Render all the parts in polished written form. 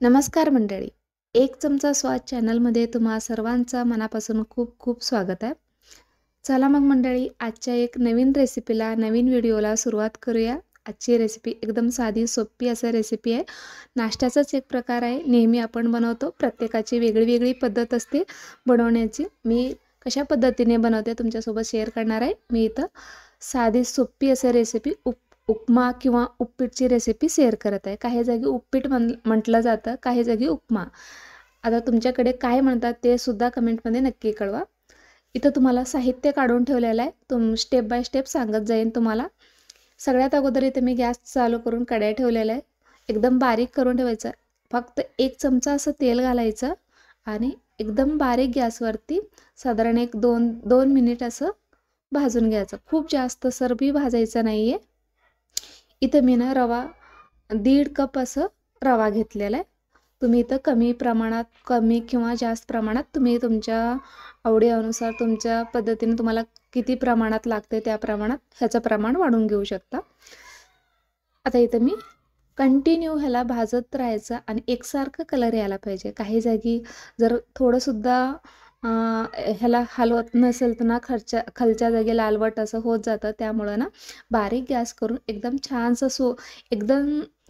नमस्कार मंडळी. एक चमचा स्वाद चॅनलमध्ये तुम्हा सर्वांचं मनापासून खूप खूप स्वागत आहे. चला मग मंडळी, आजच्या एक नवीन रेसिपीला, नवीन व्हिडिओला सुरुवात करूया. आजची रेसिपी एकदम साधी, सोपी असं रेसिपी आहे. नाश्त्याचाच एक प्रकार आहे. नेहमी आपण बनवतो. प्रत्येकाची वेगळी पद्धत असते बनवण्याची. मी कशा पद्धतीने बनवते तुमच्यासोबत शेअर करणार आहे. मी इथं साधी, सोपी असं रेसिपी उपमा किंवा उपीटची रेसिपी शेअर करत आहे. काही जागी उपीट म्हटलं जातं, काही जागी उपमा. आता तुमच्याकडे काय म्हणतात ते सुद्धा कमेंटमध्ये नक्की कळवा. इथं तुम्हाला साहित्य काढून ठेवलेलं आहे. स्टेप बाय स्टेप सांगत जाईन तुम्हाला. सगळ्यात अगोदर इथे मी गॅस चालू करून कढई ठेवलेला आहे. एकदम बारीक करून ठेवायचं. फक्त 1 चमचा असं तेल घालायचं आणि एकदम बारीक गॅसवरती साधारण 2 मिनिट असं भाजून घ्यायचं. खूप जास्त सरबी भाजायचं नाही आहे. इथं मी ना रवा 1.5 कप असं रवा घेतलेला आहे. तुम्ही इथं कमी किंवा जास्त प्रमाणात तुम्ही तुमच्या आवडीनुसार तुमच्या पद्धतीने तुम्हाला किती प्रमाणात लागते त्या प्रमाणात ह्याचं प्रमाण वाढवून घेऊ शकता. आता इथं मी कंटिन्यू ह्याला भाजत राहायचं आणि एकसारखं कलर यायला पाहिजे. काही जागी जर थोडंसुद्धा ह्याला हलवत नसेल तर ना खालच्या जागी लालवट असं होत जातं. त्यामुळं ना बारीक गॅस करून एकदम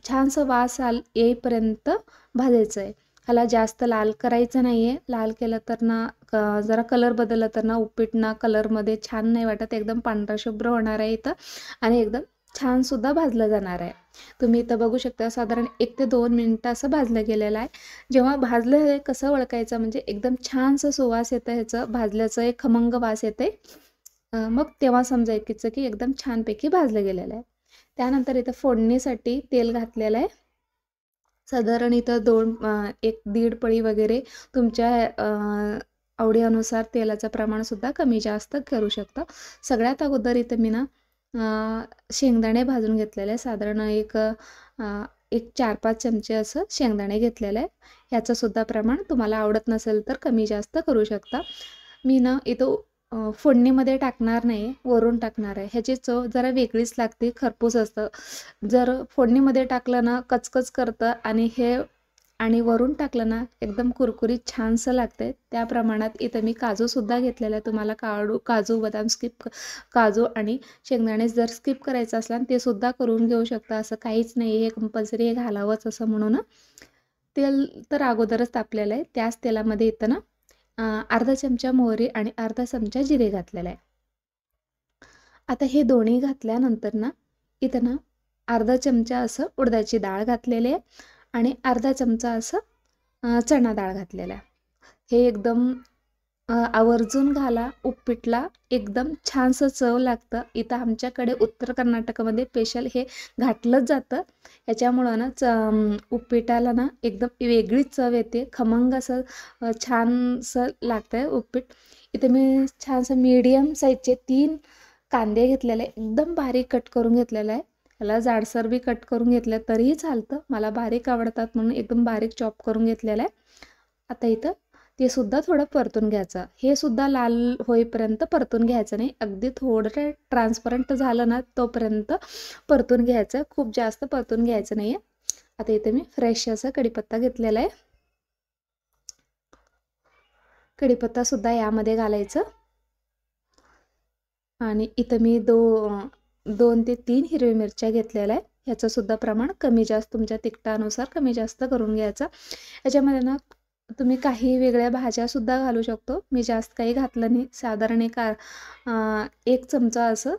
छानसं वास येईपर्यंत भाजायचं आहे. ह्याला जास्त लाल करायचं नाही आहे. लाल केलं तर ना जरा कलर बदलला तर ना उपीट ना कलरमध्ये छान नाही वाटत. एकदम पांढरा शुभ्र होणार आहे इथं आणि एकदम छानसुद्धा भाजलं जाणार आहे. तुम्ही इथं बघू शकता साधारण 1 ते 2 मिनिटं असं भाजलं गेलेलं आहे. जेव्हा भाजलं हे कसं ओळखायचं म्हणजे एकदम छानसं सुवास येतं ह्याचं भाजल्याचं एक खमंग वास येते. मग तेव्हा समजायचं की एकदम छानपैकी भाजलं गेलेलं आहे. त्यानंतर इथं फोडणीसाठी तेल घातलेलं आहे. साधारण इथं 1-1.5 पळी वगैरे तुमच्या आवडीनुसार तेलाचं प्रमाणसुद्धा कमी जास्त करू शकता. सगळ्यात अगोदर इथं मी ना शेंगदाणे भाजून घेतलेले आहे. साधारण एक 4-5 चमचे असं शेंगदाणे घेतलेलं आहे. ह्याचंसुद्धा प्रमाण तुम्हाला आवडत नसेल तर कमी जास्त करू शकता. मी ना इथं फोडणीमध्ये टाकणार नाही, वरून टाकणार आहे. ह्याची चव जरा वेगळीच लागते, खरपूस असतं. जर फोडणीमध्ये टाकलं ना कचकच करतं आणि वरून टाकलं ना एकदम कुरकुरीत छानसं लागते. त्या प्रमाणात इथं मी काजूसुद्धा घेतलेला आहे. तुम्हाला काजू, बदाम काजू आणि शेंगदाणे जर स्किप करायचं असलं ते सुद्धा करून घेऊ शकता. असं काहीच नाही आहे, हे कंपल्सरी हे घालावंच असं म्हणून. तेल तर अगोदरच तापलेलं आहे. त्याच तेलामध्ये इथं ना अर्धा चमचा मोहरी आणि अर्धा चमचा जिरे घातलेला आहे. आता हे दोन्ही घातल्यानंतर ना इथं ना अर्धा चमचा असं उडदाची डाळ घातलेली आहे आणि अर्धा चमचा असं चणा डाळ घातलेला आहे. हे एकदम आवर्जून घाला. उपीटला एकदम छानसं चव लागतं. इथं आमच्याकडे उत्तर कर्नाटकामध्ये स्पेशल हे घातलंच जातं. ह्याच्यामुळं ना उपीटाला ना एकदम वेगळीच चव येते. खमंग असं छानसं लागतं आहे उपीट. इथे मी छानसं मीडियम साईजचे 3 कांदे घेतलेले एकदम बारीक कट करून घेतलेला आहे. ह्याला जाडसर बी कट करून घेतलं तरीही चालतं. मला बारीक आवडतात म्हणून एकदम बारीक चॉप करून घेतलेलं आहे. आता इथं ते सुद्धा थोडं परतून घ्यायचं. हे सुद्धा लाल होईपर्यंत परतून घ्यायचं नाही. अगदी थोडं ट्रान्सपरंट झालं ना तोपर्यंत परतून घ्यायचं. खूप जास्त परतून घ्यायचं नाही आहे. आता इथे मी फ्रेश असा कढीपत्ता घेतलेला आहे. कढीपत्तासुद्धा यामध्ये घालायचं आणि इथं मी 2 ते 3 हिरव्या मिरच्या घेतलेल्या आहे. ह्याचंसुद्धा प्रमाण कमी जास्त तुमच्या तिखटानुसार कमी जास्त करून घ्यायचं. ह्याच्यामध्ये ना तुम्ही काही वेगळ्या भाज्यासुद्धा घालू शकतो. मी जास्त काही घातलं नाही. साधारण 1 चमचा असं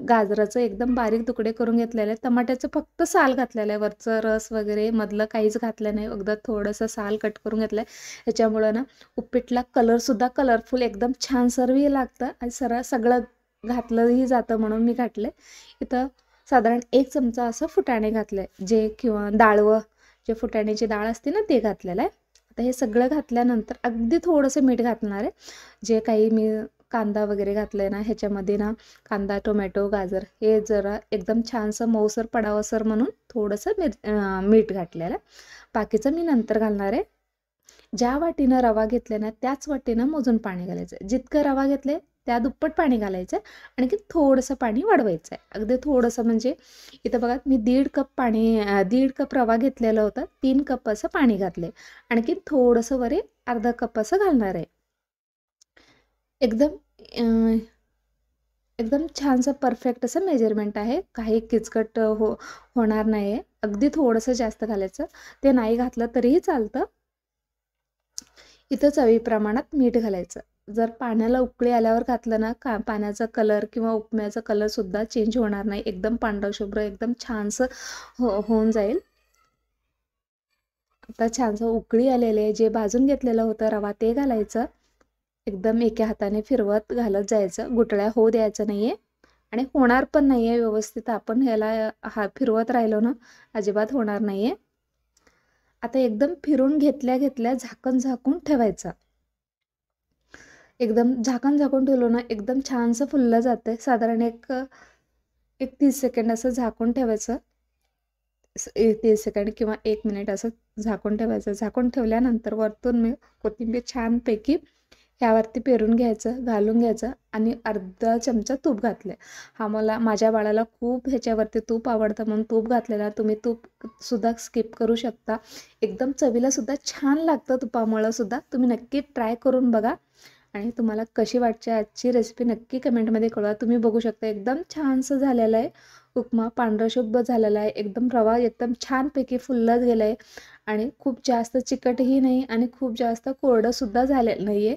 गाजराचं एकदम बारीक तुकडे करून घेतलेले आहे. टमाट्याचं फक्त साल घातलेलं आहे. वरचं रस वगैरे मधलं काहीच घातलं नाही. अगदी थोडंसं साल कट करून घेतलं आहे. ह्याच्यामुळं ना उपीटला कलरसुद्धा कलरफुल एकदम छान सर्वही लागतं आणि सगळं घातलंही जातं म्हणून मी घातलं आहे. इथं साधारण 1 चमचा असं फुटाणे घातलं आहे किंवा जे फुटाण्याची डाळ असते ना ते घातलेलं आहे. आता हे सगळं घातल्यानंतर अगदी थोडंसं मीठ घालणार आहे. जे काही मी कांदा वगैरे घातलं आहे ना ह्याच्यामध्ये ना कांदा, टोमॅटो, गाजर हे जरा एकदम छानसं मऊसर पडावंसर म्हणून थोडंसं मीठ घातलेलं आहे. बाकीचं मी नंतर घालणार आहे. ज्या वाटीनं रवा घेतला ना त्याच वाटीनं मोजून पाणी घालायचं. जितकं रवा घेतले त्या दुप्पट पाणी घालायचं आहे. आणखी थोडंसं पाणी वाढवायचं आहे. अगदी थोडंसं म्हणजे इथं बघा मी 1.5 कप पाणी 1.5 कप रवा घेतलेला होता, 3 कप असं पाणी घातले. आणखी थोडंसं वरी अर्धा कप असं घालणार आहे. एकदम एकदम छानसं परफेक्ट असं मेजरमेंट आहे. काही किचकट होणार नाही आहे. अगदी थोडंसं जास्त घालायचं. ते नाही घातलं तरीही चालतं. इथं चवीप्रमाणात मीठ घालायचं. जर पाण्याला उकळी आल्यावर घातलं ना पाण्याचा कलर किंवा उपम्याचा कलरसुद्धा चेंज होणार नाही. एकदम पांढरशुभ्र एकदम छानसं होऊन जाईल. आता छानसं उकळी आलेले आहे. जे भाजून घेतलेलं होतं रवा ते घालायचं. एकदम एका हाताने फिरवत घालत जायचं. गुठळ्या होऊ द्यायचं नाही आहे आणि होणार पण नाही आहे व्यवस्थित. आपण ह्याला फिरवत राहिलो ना अजिबात होणार नाही आहे. आता एकदम फिरून घेतल्या झाकण झाकून ठेवायचं. एकदम झाकण झाकून ठेवलं ना एकदम छानसं फुललं जातं. साधारण एक 30 सेकंड असं झाकून ठेवायचं. 30 सेकंड किंवा 1 मिनिट असं झाकून ठेवायचं. झाकून ठेवल्यानंतर वरतून मी कोथिंबीर छानपैकी ह्यावरती पेरून घ्यायचं, घालून घ्यायचं आणि अर्धा चमचा तूप घातले. माझ्या बाळाला खूप ह्याच्यावरती तूप आवडतं म्हणून तूप घातलेलं. तुम्ही तूपसुद्धा स्किप करू शकता. एकदम चवीलासुद्धा छान लागतं तुपामुळं सुद्धा. तुम्ही नक्की ट्राय करून बघा आणि तुम्हाला कशी वाटते आजची रेसिपी नक्की कमेंटमध्ये कळवा. तुम्ही बघू शकता एकदम छानसं झालेलं आहे. उपमा पांढरशुभ्र झालेला आहे. एकदम रवा एकदम छानपैकी फुलत गेला आहे आणि खूप जास्त चिकटही नाही आणि खूप जास्त कोरडंसुद्धा झालेलं नाही आहे.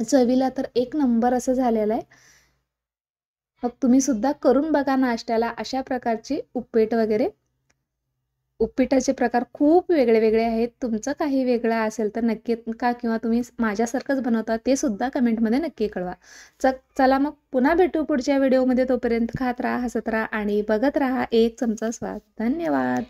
चवीला तर एक नंबर असं झालेलं आहे. मग तुम्ही सुद्धा करून बघा नाश्त्याला अशा प्रकारची उपीट वगैरे. उपीटाचे प्रकार खूप वेगळे वेगळे आहेत. तुमचं काही वेगळं असेल तर नक्की किंवा तुम्ही माझ्यासारखंच बनवता ते सुद्धा कमेंटमध्ये नक्की कळवा. चला मग पुन्हा भेटू पुढच्या व्हिडिओमध्ये. तोपर्यंत खात राहा, हसत राहा आणि बघत राहा एक चमचा स्वाद. धन्यवाद.